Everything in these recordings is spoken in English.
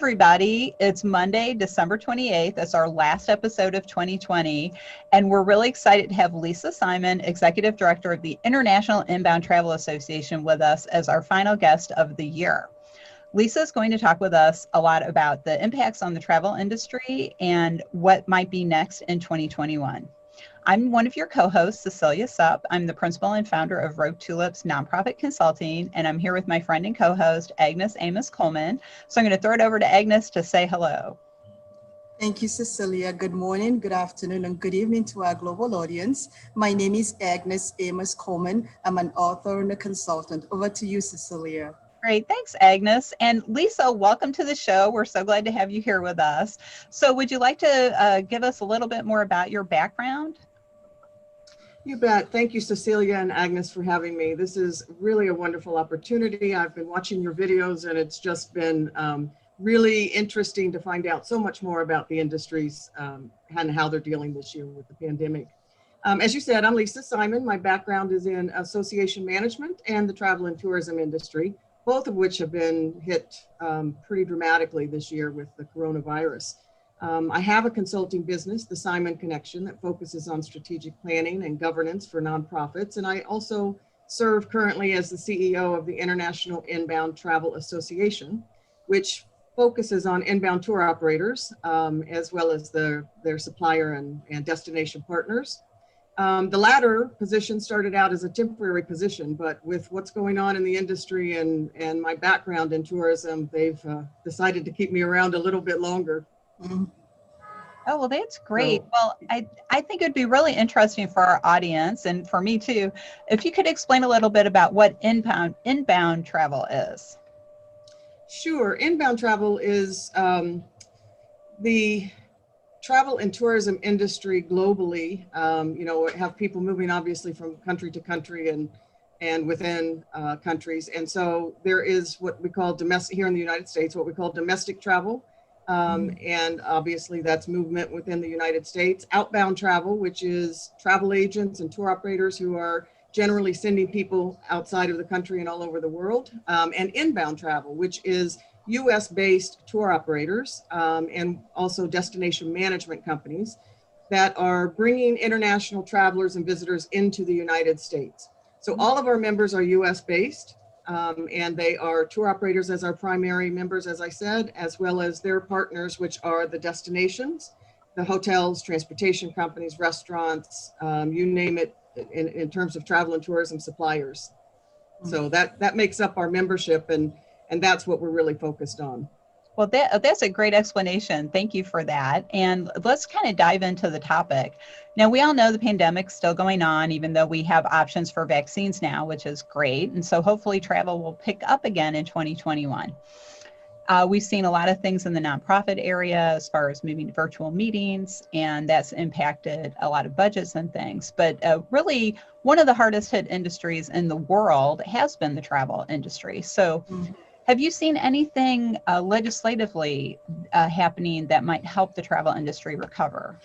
everybody. It's Monday, December 28th. It's our last episode of 2020. And we're really excited to have Lisa Simon, Executive Director of the International Inbound Travel Association, with us as our final guest of the year. Lisa is going to talk with us a lot about the impacts on the travel industry and what might be next in 2021. I'm one of your co-hosts, Cecilia Supp. I'm the principal and founder of Rogue Tulips Nonprofit Consulting, and I'm here with my friend and co-host, Agnes Amos Coleman. So I'm going to throw it over to Agnes to say hello. Thank you, Cecilia. Good morning, good afternoon, and good evening to our global audience. My name is Agnes Amos Coleman. I'm an author and a consultant. Over to you, Cecilia. Great. Thanks, Agnes. And Lisa, welcome to the show. We're so glad to have you here with us. So would you like to give us a little bit more about your background? You bet. Thank you, Cecilia and Agnes, for having me. This is really a wonderful opportunity. I've been watching your videos and it's just been really interesting to find out so much more about the industries and how they're dealing this year with the pandemic. As you said, I'm Lisa Simon. My background is in association management and the travel and tourism industry, both of which have been hit pretty dramatically this year with the coronavirus. I have a consulting business, the Simon Connection, that focuses on strategic planning and governance for nonprofits. And I also serve currently as the CEO of the International Inbound Travel Association, which focuses on inbound tour operators, as well as their supplier and destination partners. The latter position started out as a temporary position, but with what's going on in the industry and my background in tourism, they've decided to keep me around a little bit longer. Mm-hmm. Oh, well, that's great. Well, I think it'd be really interesting for our audience and for me too, if you could explain a little bit about what inbound travel is. Sure. Inbound travel is the travel and tourism industry globally. Have people moving obviously from country to country and within countries. And so there is what we call domestic, here in the United States, what we call domestic travel. And obviously that's movement within the United States. Outbound travel, which is travel agents and tour operators who are generally sending people outside of the country and all over the world. And inbound travel, which is US-based tour operators and also destination management companies that are bringing international travelers and visitors into the United States. So all of our members are US-based. And they are tour operators as our primary members, as I said, as well as their partners, which are the destinations, the hotels, transportation companies, restaurants, you name it, in terms of travel and tourism suppliers. So that makes up our membership, and that's what we're really focused on. Well, that's a great explanation. Thank you for that. And let's kind of dive into the topic. Now, we all know the pandemic's still going on, even though we have options for vaccines now, which is great. And so hopefully travel will pick up again in 2021. We've seen a lot of things in the nonprofit area as far as moving to virtual meetings, and that's impacted a lot of budgets and things. But really, one of the hardest hit industries in the world has been the travel industry. So have you seen anything legislatively happening that might help the travel industry recover?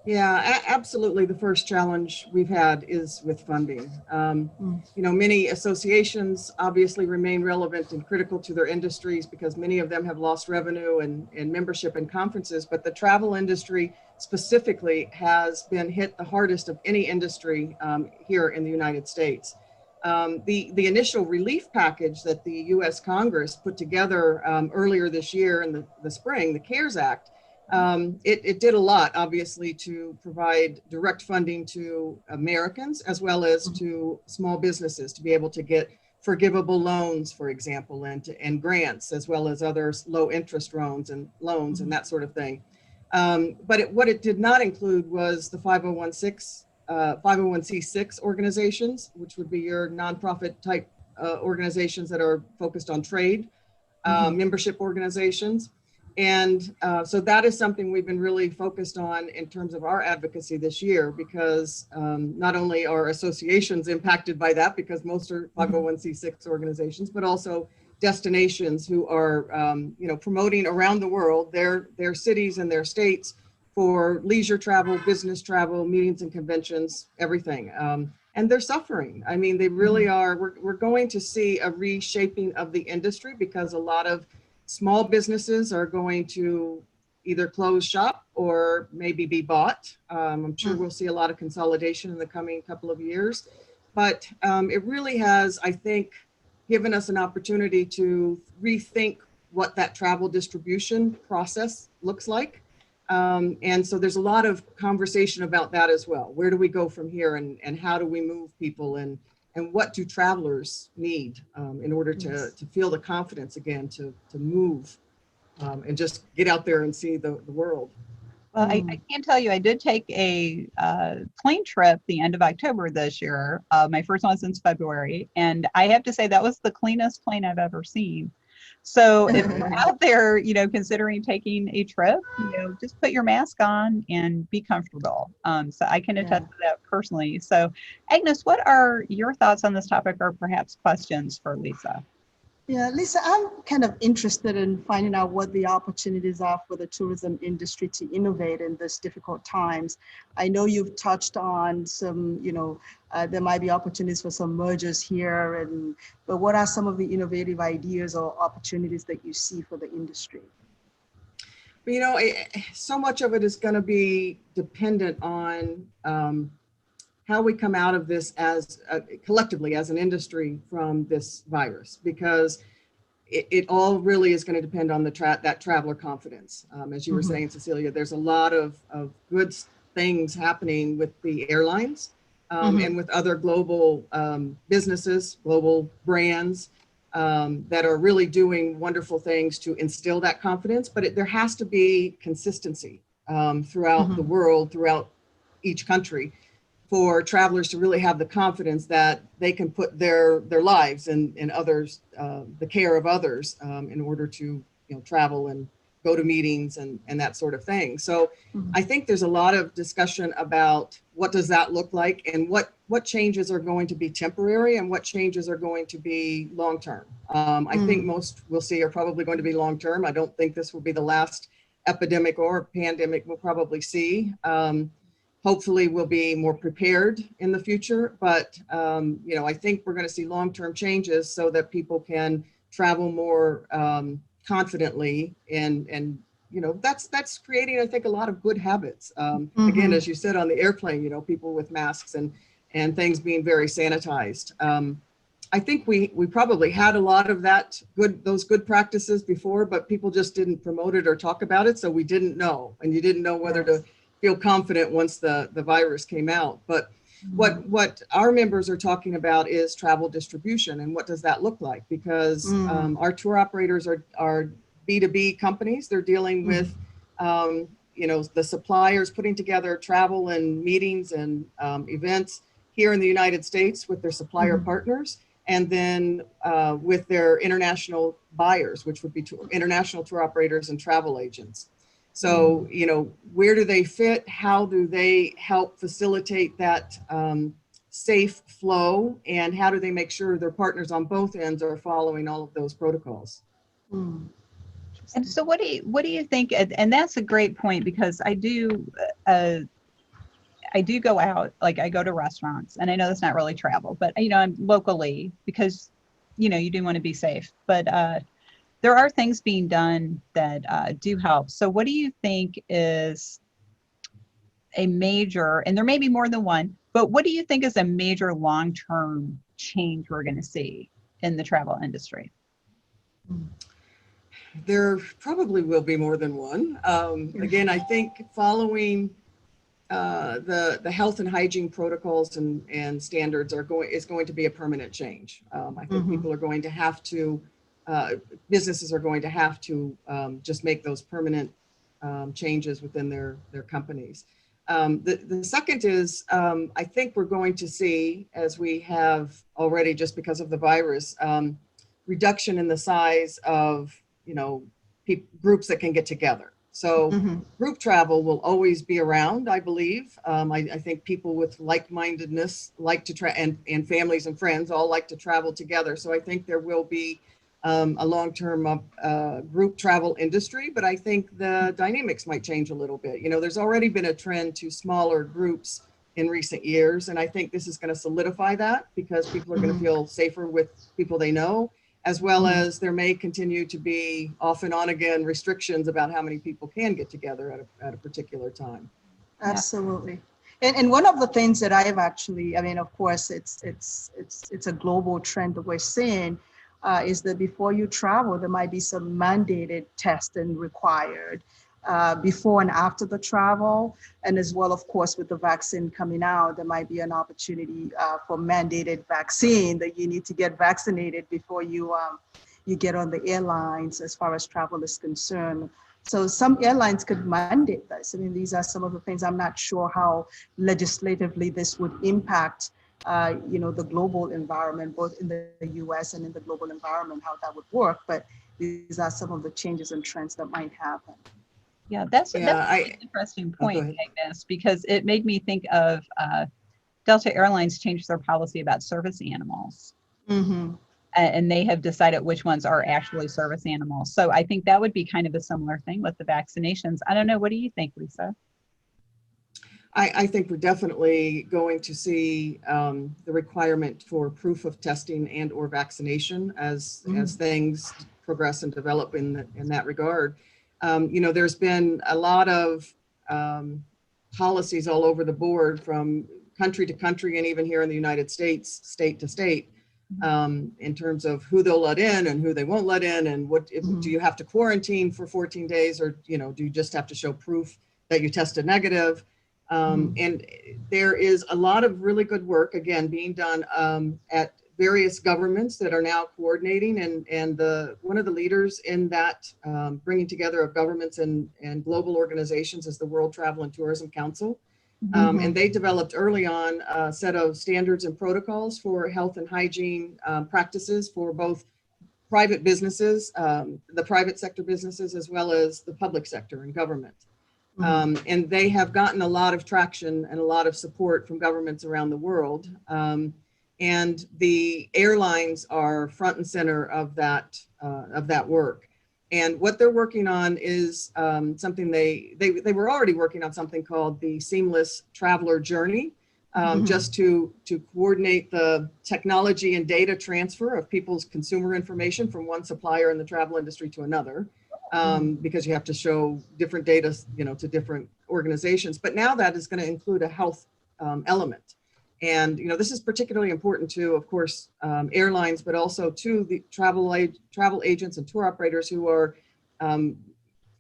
Yeah, absolutely. The first challenge we've had is with funding. Many associations obviously remain relevant and critical to their industries because many of them have lost revenue and membership in conferences, but the travel industry specifically has been hit the hardest of any industry here in the United States. The initial relief package that the U.S. Congress put together earlier this year in the spring, the CARES Act, it did a lot, obviously, to provide direct funding to Americans as well as to small businesses to be able to get forgivable loans, for example, and grants, as well as other low interest loans and that sort of thing. But what it did not include was the 501c6 organizations, which would be your nonprofit type organizations that are focused on trade, membership organizations. And so that is something we've been really focused on in terms of our advocacy this year, because not only are associations impacted by that, because most are 501c6 organizations, but also destinations who are promoting around the world their cities and their states for leisure travel, business travel, meetings and conventions, everything. And they're suffering. I mean, they really are. We're going to see a reshaping of the industry because a lot of small businesses are going to either close shop or maybe be bought. I'm sure we'll see a lot of consolidation in the coming couple of years, but it really has, I think, given us an opportunity to rethink what that travel distribution process looks like. And so there's a lot of conversation about that as well. Where do we go from here, and how do we move people, and what do travelers need in order to feel the confidence again to move and just get out there and see the world. Well, I can tell you, I did take a plane trip the end of October this year. My first one since February, and I have to say that was the cleanest plane I've ever seen. So if you're out there, considering taking a trip, just put your mask on and be comfortable. So I can attest to that personally. So Agnes, what are your thoughts on this topic, or perhaps questions for Lisa? Yeah, Lisa, I'm kind of interested in finding out what the opportunities are for the tourism industry to innovate in this difficult times. I know you've touched on some, there might be opportunities for some mergers here, but what are some of the innovative ideas or opportunities that you see for the industry? So much of it is going to be dependent on how we come out of this as collectively as an industry from this virus, because it all really is going to depend on that traveler confidence. As you were saying, Cecilia, there's a lot of good things happening with the airlines and with other global businesses, global brands that are really doing wonderful things to instill that confidence. But there has to be consistency throughout the world, throughout each country, for travelers to really have the confidence that they can put their lives and others, the care of others, in order to travel and go to meetings and that sort of thing. So I think there's a lot of discussion about what does that look like, and what changes are going to be temporary and what changes are going to be long-term. I think most we'll see are probably going to be long-term. I don't think this will be the last epidemic or pandemic we'll probably see. Hopefully we'll be more prepared in the future, but I think we're going to see long-term changes so that people can travel more confidently, and that's creating, I think, a lot of good habits. Again, as you said on the airplane, people with masks and things being very sanitized. I think we probably had a lot of those good practices before, but people just didn't promote it or talk about it, so we didn't know, and you didn't know whether to feel confident once the virus came out. But what our members are talking about is travel distribution, and what does that look like? Because our tour operators are B2B companies. They're dealing with the suppliers putting together travel and meetings and events here in the United States with their supplier partners, and then with their international buyers, which would be international tour operators and travel agents. So, where do they fit? How do they help facilitate that safe flow? And how do they make sure their partners on both ends are following all of those protocols? And so what do you think? And that's a great point, because I do go out, like I go to restaurants, and I know that's not really travel, but I'm locally, because you do want to be safe, but there are things being done that do help. So what do you think is a major, and there may be more than one, but what do you think is a major long-term change we're going to see in the travel industry? There probably will be more than one. Again, I think following the health and hygiene protocols and standards is going to be a permanent change. I think people are going to have to, businesses are going to have to just make those permanent changes within their companies. The second is, I think we're going to see, as we have already just because of the virus, reduction in the size of groups that can get together. So group travel will always be around, I believe. I think people with like-mindedness like to and families and friends all like to travel together. So I think there will be a long-term group travel industry, but I think the dynamics might change a little bit. There's already been a trend to smaller groups in recent years, and I think this is going to solidify that, because people are going to feel safer with people they know, as well as there may continue to be off and on again restrictions about how many people can get together at a particular time. Absolutely. And one of the things that I've actually, I mean, of course, it's a global trend that we're seeing, is that before you travel, there might be some mandated testing required before and after the travel. And as well, of course, with the vaccine coming out, there might be an opportunity for mandated vaccine that you need to get vaccinated before you get on the airlines as far as travel is concerned. So some airlines could mandate this. I mean, these are some of the things. I'm not sure how legislatively this would impact, the global environment, both in the U.S. and in the global environment, how that would work. But these are some of the changes and trends that might happen. Yeah, that's an interesting point, Agnes, because it made me think of Delta Airlines changed their policy about service animals. Mm-hmm. And they have decided which ones are actually service animals. So I think that would be kind of a similar thing with the vaccinations. I don't know. What do you think, Lisa? I think we're definitely going to see the requirement for proof of testing and or vaccination as things progress and develop in that regard. There's been a lot of policies all over the board from country to country and even here in the United States, state to state, in terms of who they'll let in and who they won't let in, and do you have to quarantine for 14 days, or do you just have to show proof that you tested negative? And there is a lot of really good work again being done at various governments that are now coordinating, and one of the leaders in that bringing together of governments and global organizations is the World Travel and Tourism Council. And they developed early on a set of standards and protocols for health and hygiene practices for both private businesses, the private sector businesses, as well as the public sector and government. And they have gotten a lot of traction and a lot of support from governments around the world. And the airlines are front and center of that work. And what they're working on is something they were already working on, something called the Seamless Traveler Journey, just to coordinate the technology and data transfer of people's consumer information from one supplier in the travel industry to another, because you have to show different data, to different organizations. But now that is going to include a health element. And, this is particularly important to, of course, airlines, but also to the travel agents and tour operators who are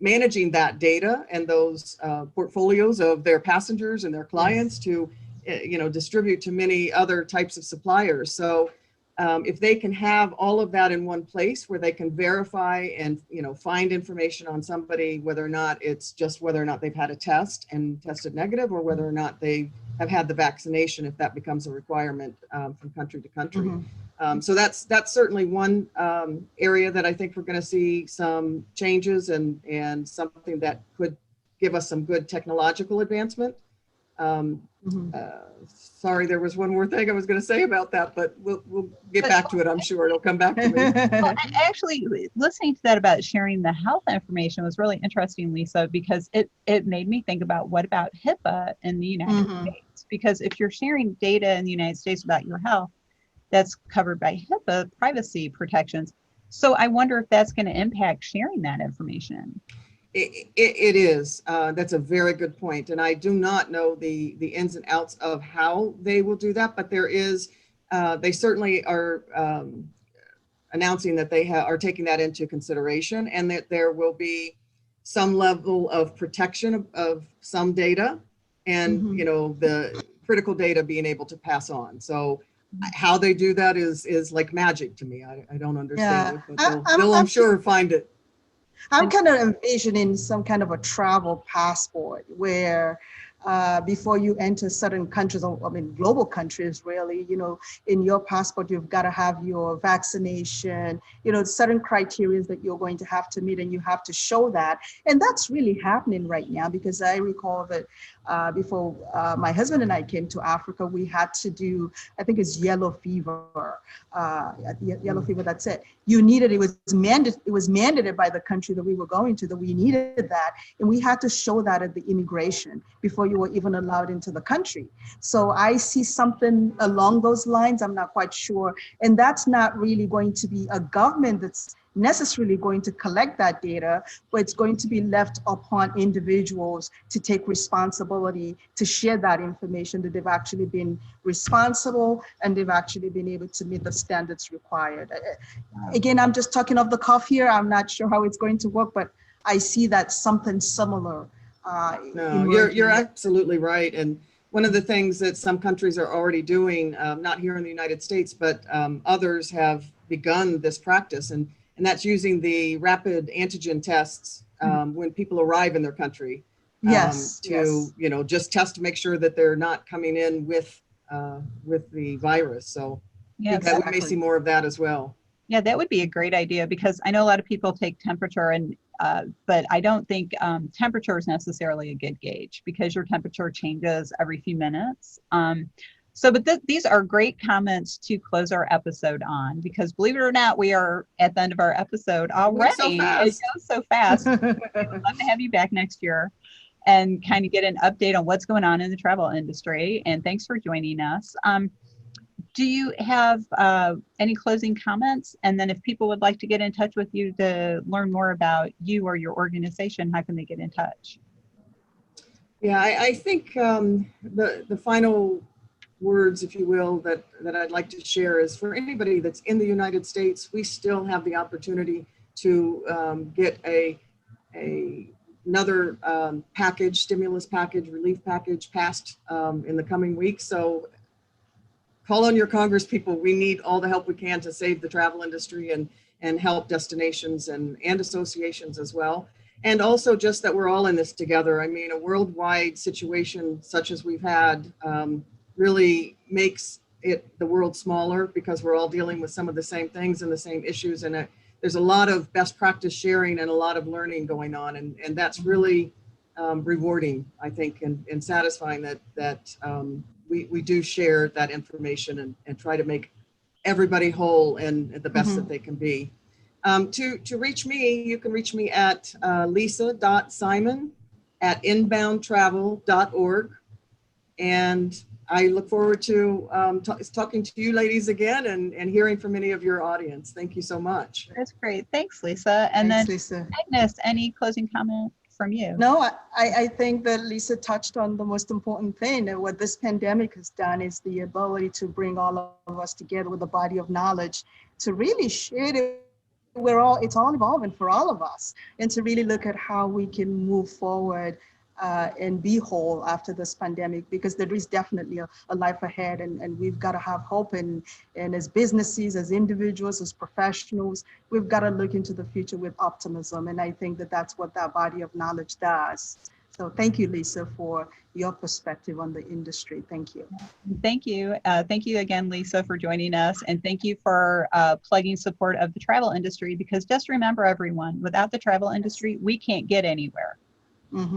managing that data and those portfolios of their passengers and their clients to, distribute to many other types of suppliers. So if they can have all of that in one place where they can verify and, find information on somebody, whether or not they've had a test and tested negative, or whether or not they have had the vaccination, if that becomes a requirement from country to country. So that's certainly one area that I think we're going to see some changes and something that could give us some good technological advancement. Sorry, there was one more thing I was going to say about that, but we'll get back to it. I'm sure it'll come back to me. Well, actually, listening to that about sharing the health information was really interesting, Lisa, because it made me think about what about HIPAA in the United States? Because if you're sharing data in the United States about your health, that's covered by HIPAA privacy protections. So I wonder if that's going to impact sharing that information. It is. That's a very good point. And I do not know the ins and outs of how they will do that, but there is, they certainly are announcing that they are taking that into consideration, and that there will be some level of protection of some data, and the critical data being able to pass on. So how they do that is like magic to me. I don't understand it, but they'll I'm sure find it. I'm kind of envisioning some kind of a travel passport where before you enter certain countries, global countries really, in your passport, you've got to have your vaccination, certain criteria that you're going to have to meet, and you have to show that. And that's really happening right now, because I recall that before my husband and I came to Africa, we had to do, I think it's yellow fever, that's it. It was mandated by the country that we were going to, that we needed that. And we had to show that at the immigration before you you were even allowed into the country. So I see something along those lines. I'm not quite sure. And that's not really going to be a government that's necessarily going to collect that data, but it's going to be left upon individuals to take responsibility to share that information, that they've actually been responsible and they've actually been able to meet the standards required. Again, I'm just talking off the cuff here. I'm not sure how it's going to work, but I see that something similar. No, you're absolutely right. And one of the things that some countries are already doing, not here in the United States, but others have begun this practice, and that's using the rapid antigen tests when people arrive in their country. Yes. To you know, just test to make sure that they're not coming in with the virus. So Yeah, we may see more of that as well. Yeah, that would be a great idea, because I know a lot of people take temperature, and but I don't think temperature is necessarily a good gauge, because your temperature changes every few minutes. But these are great comments to close our episode on, because believe it or not, we are at the end of our episode already. It goes so fast. I'd love to have you back next year and kind of get an update on what's going on in the travel industry. And thanks for joining us. Do you have any closing comments? And then if people would like to get in touch with you to learn more about you or your organization, how can they get in touch? Yeah, I think the final words, if you will, that I'd like to share is, for anybody that's in the United States, we still have the opportunity to get another package, stimulus package, relief package passed in the coming weeks. So call on your Congress people. We need all the help we can to save the travel industry and help destinations and associations as well. And also just that we're all in this together. I mean, a worldwide situation such as we've had really makes the world smaller, because we're all dealing with some of the same things and the same issues. And there's a lot of best practice sharing and a lot of learning going on. And that's really rewarding, I think, and satisfying that we do share that information and try to make everybody whole and the best that they can be. To reach me, you can reach me at lisa.simon@inboundtravel.org. And I look forward to talking to you ladies again and hearing from any of your audience. Thank you so much. That's great. Thanks, Lisa. And Thanks, then Lisa. Agnes, any closing comment from you? No, I think that Lisa touched on the most important thing. And what this pandemic has done is the ability to bring all of us together with a body of knowledge to really share it. It's all evolving for all of us, and to really look at how we can move forward and be whole after this pandemic, because there is definitely a life ahead, and we've got to have hope, and as businesses, as individuals, as professionals, we've got to look into the future with optimism. And I think that that's what that body of knowledge does. So thank you, Lisa, for your perspective on the industry. Thank you. Thank you. Thank you again, Lisa, for joining us. And thank you for plugging support of the travel industry, because just remember, everyone, without the travel industry, we can't get anywhere.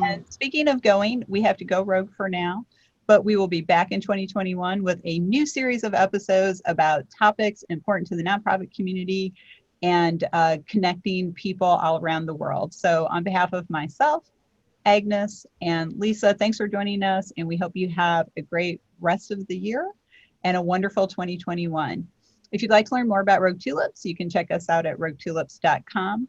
And speaking of going, we have to go rogue for now, but we will be back in 2021 with a new series of episodes about topics important to the nonprofit community and connecting people all around the world. So on behalf of myself, Agnes, and Lisa, thanks for joining us, and we hope you have a great rest of the year and a wonderful 2021. If you'd like to learn more about Rogue Tulips, you can check us out at roguetulips.com.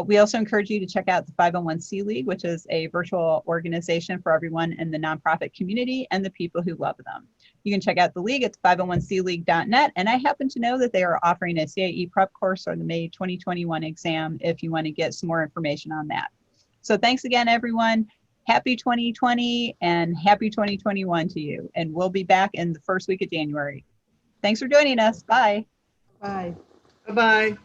We also encourage you to check out the 501c League, which is a virtual organization for everyone in the nonprofit community and the people who love them. You can check out the league at 501cleague.net. And I happen to know that they are offering a CIE prep course for the May 2021 exam if you want to get some more information on that. So thanks again, everyone. Happy 2020 and happy 2021 to you. And we'll be back in the first week of January. Thanks for joining us. Bye. Bye. Bye-bye.